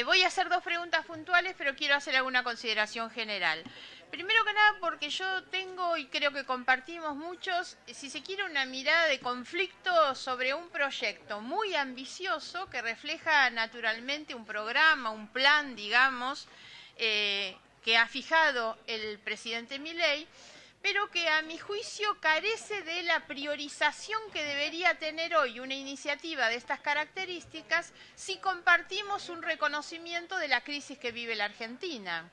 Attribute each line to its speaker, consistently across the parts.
Speaker 1: Voy a hacer dos preguntas puntuales, pero quiero hacer alguna consideración general. Primero que nada, porque yo tengo, y creo que compartimos muchos, si se quiere, una mirada de conflicto sobre un proyecto muy ambicioso que refleja naturalmente un programa, un plan, digamos, que ha fijado el presidente Milei, pero que a mi juicio carece de la priorización que debería tener hoy una iniciativa de estas características si compartimos un reconocimiento de la crisis que vive la Argentina.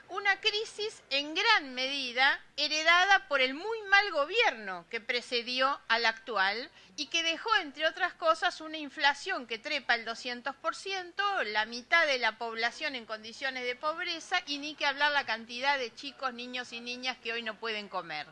Speaker 1: Una crisis en gran medida heredada por el muy mal gobierno que precedió al actual y que dejó, entre otras cosas, una inflación que trepa el 200%, la mitad de la población en condiciones de pobreza y ni que hablar la cantidad de chicos, niños y niñas que hoy no pueden comer.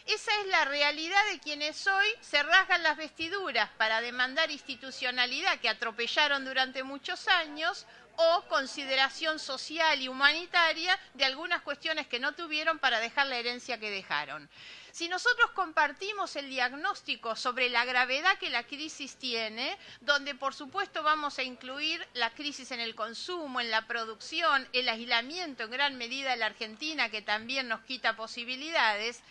Speaker 1: Esa es la realidad de quienes hoy se rasgan las vestiduras para demandar institucionalidad que atropellaron durante muchos años o consideración social y humanitaria de algunas cuestiones que no tuvieron para dejar la herencia que dejaron. Si nosotros compartimos el diagnóstico sobre la gravedad que la crisis tiene, donde por supuesto vamos a incluir la crisis en el consumo, en la producción, el aislamiento en gran medida de la Argentina, que también nos quita posibilidades,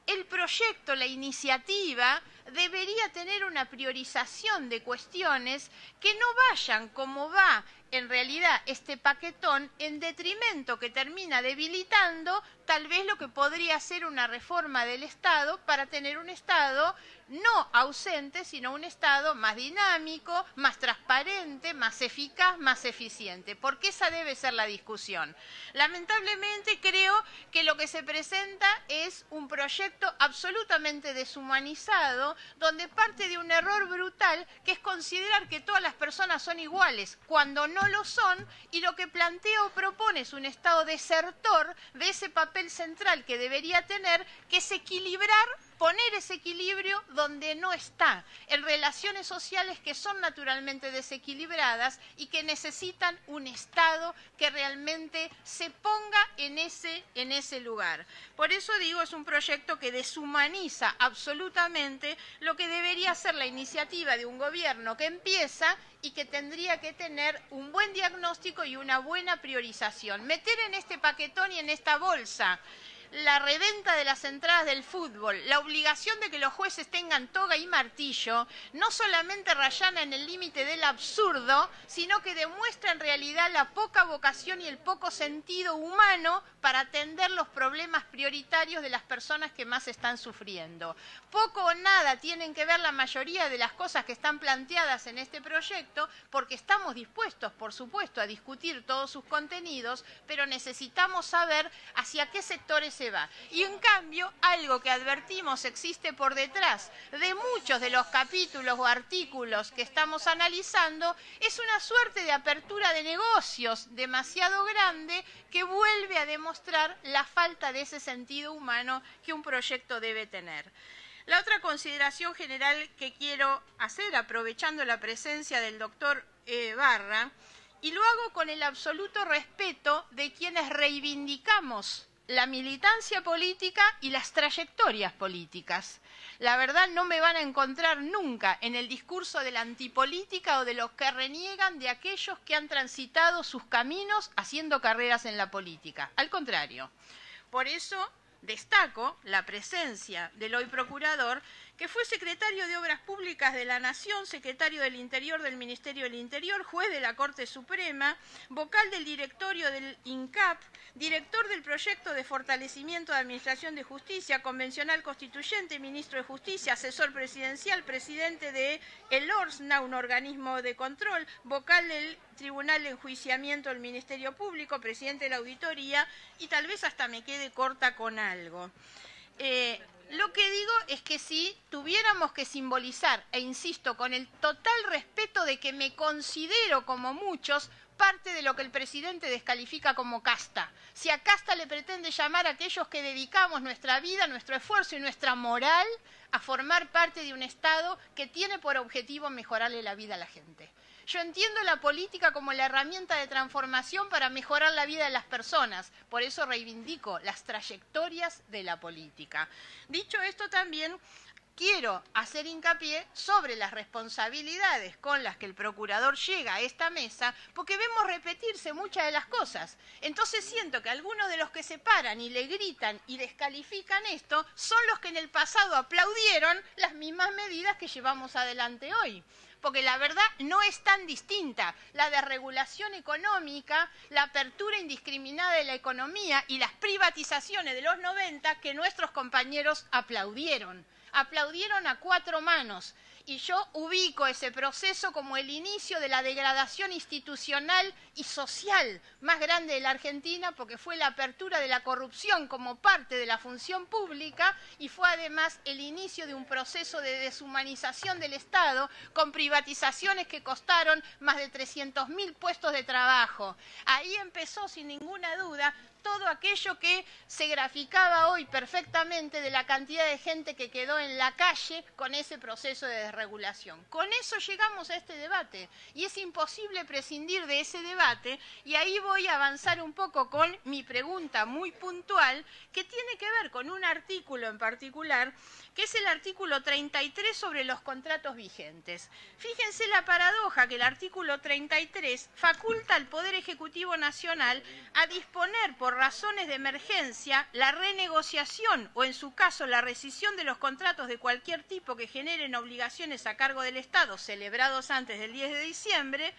Speaker 1: el proyecto, la iniciativa, debería tener una priorización de cuestiones que no vayan como va en realidad este paquetón en detrimento que termina debilitando tal vez lo que podría ser una reforma del Estado para tener un Estado no ausente, sino un Estado más dinámico, más transparente, más eficaz, más eficiente, porque esa debe ser la discusión. Lamentablemente creo que lo que se presenta es un proyecto absolutamente deshumanizado, donde parte de un error brutal, que es considerar que todas las personas son iguales, cuando no lo son, y lo que plantea o propone es un Estado desertor de ese papel central que debería tener, que es equilibrar, poner ese equilibrio donde no está, en relaciones sociales que son naturalmente desequilibradas y que necesitan un Estado que realmente se ponga en ese lugar. Por eso digo, es un proyecto que deshumaniza absolutamente lo que debería ser la iniciativa de un gobierno que empieza y que tendría que tener un buen diagnóstico y una buena priorización. Meter en este paquetón y en esta bolsa la reventa de las entradas del fútbol, la obligación de que los jueces tengan toga y martillo, no solamente rayana en el límite del absurdo, sino que demuestra en realidad la poca vocación y el poco sentido humano para atender los problemas prioritarios de las personas que más están sufriendo. Poco o nada tienen que ver la mayoría de las cosas que están planteadas en este proyecto, porque estamos dispuestos, por supuesto, a discutir todos sus contenidos, pero necesitamos saber hacia qué sectores se va. Y en cambio, algo que advertimos existe por detrás de muchos de los capítulos o artículos que estamos analizando, es una suerte de apertura de negocios demasiado grande que vuelve a demostrar la falta de ese sentido humano que un proyecto debe tener. La otra consideración general que quiero hacer, aprovechando la presencia del doctor Barra, y lo hago con el absoluto respeto de quienes reivindicamos la militancia política y las trayectorias políticas. La verdad, no me van a encontrar nunca en el discurso de la antipolítica o de los que reniegan de aquellos que han transitado sus caminos haciendo carreras en la política. Al contrario, por eso destaco la presencia del hoy procurador, que fue secretario de Obras Públicas de la Nación, secretario del Interior del Ministerio del Interior, juez de la Corte Suprema, vocal del directorio del INCAP, director del proyecto de fortalecimiento de Administración de Justicia, convencional constituyente, ministro de Justicia, asesor presidencial, presidente de el ORSNA, un organismo de control, vocal del Tribunal de Enjuiciamiento del Ministerio Público, presidente de la Auditoría, y tal vez hasta me quede corta con algo. Lo que digo es que si tuviéramos que simbolizar, e insisto, con el total respeto de que me considero como muchos, parte de lo que el presidente descalifica como casta. Si a casta le pretende llamar a aquellos que dedicamos nuestra vida, nuestro esfuerzo y nuestra moral a formar parte de un Estado que tiene por objetivo mejorarle la vida a la gente. Yo entiendo la política como la herramienta de transformación para mejorar la vida de las personas. Por eso reivindico las trayectorias de la política. Dicho esto, también quiero hacer hincapié sobre las responsabilidades con las que el procurador llega a esta mesa, porque vemos repetirse muchas de las cosas. Entonces siento que algunos de los que se paran y le gritan y descalifican esto son los que en el pasado aplaudieron las mismas medidas que llevamos adelante hoy. Porque la verdad no es tan distinta la desregulación económica, la apertura indiscriminada de la economía y las privatizaciones de los 90 que nuestros compañeros aplaudieron. Aplaudieron a cuatro manos. Y yo ubico ese proceso como el inicio de la degradación institucional y social más grande de la Argentina, porque fue la apertura de la corrupción como parte de la función pública y fue además el inicio de un proceso de deshumanización del Estado con privatizaciones que costaron más de 300.000 puestos de trabajo. Ahí empezó sin ninguna duda todo aquello que se graficaba hoy perfectamente de la cantidad de gente que quedó en la calle con ese proceso de desregulación. Con eso llegamos a este debate y es imposible prescindir de ese debate y ahí voy a avanzar un poco con mi pregunta muy puntual que tiene que ver con un artículo en particular que es el artículo 33 sobre los contratos vigentes. Fíjense la paradoja que el artículo 33 faculta al Poder Ejecutivo Nacional a disponer por razones de emergencia la renegociación o en su caso la rescisión de los contratos de cualquier tipo que generen obligaciones a cargo del Estado celebrados antes del 10 de diciembre,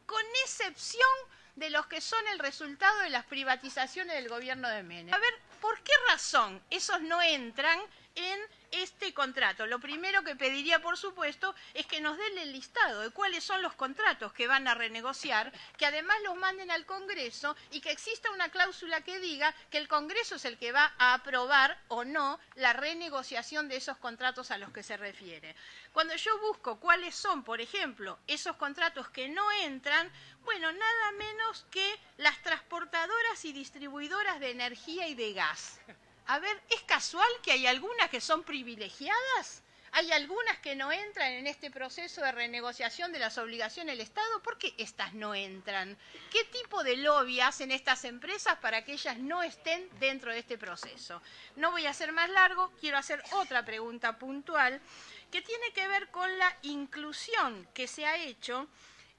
Speaker 1: con excepción de los que son el resultado de las privatizaciones del gobierno de Menem. A ver, ¿por qué razón esos no entran en este contrato? Lo primero que pediría, por supuesto, es que nos den el listado de cuáles son los contratos que van a renegociar, que además los manden al Congreso y que exista una cláusula que diga que el Congreso es el que va a aprobar o no la renegociación de esos contratos a los que se refiere. Cuando yo busco cuáles son, por ejemplo, esos contratos que no entran, bueno, nada menos que las transportadoras y distribuidoras de energía y de gas. A ver, ¿es casual que hay algunas que son privilegiadas? ¿Hay algunas que no entran en este proceso de renegociación de las obligaciones del Estado? ¿Por qué estas no entran? ¿Qué tipo de lobby hacen estas empresas para que ellas no estén dentro de este proceso? No voy a hacer más largo, quiero hacer otra pregunta puntual que tiene que ver con la inclusión que se ha hecho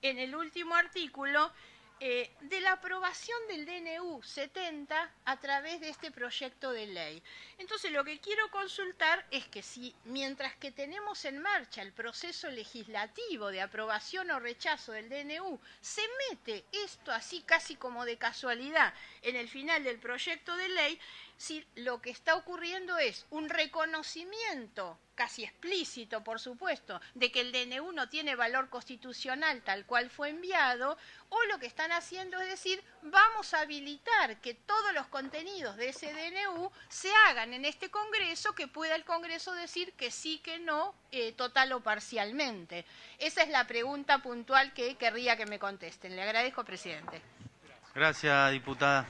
Speaker 1: en el último artículo de la aprobación del DNU 70 a través de este proyecto de ley. Entonces, lo que quiero consultar es que si, mientras que tenemos en marcha el proceso legislativo de aprobación o rechazo del DNU, se mete esto así casi como de casualidad en el final del proyecto de ley, si lo que está ocurriendo es un reconocimiento casi explícito, por supuesto, de que el DNU no tiene valor constitucional tal cual fue enviado, o lo que están haciendo es decir, vamos a habilitar que todos los contenidos de ese DNU se hagan en este Congreso, que pueda el Congreso decir que sí, que no, total o parcialmente. Esa es la pregunta puntual que querría que me contesten. Le agradezco, presidente.
Speaker 2: Gracias, diputada.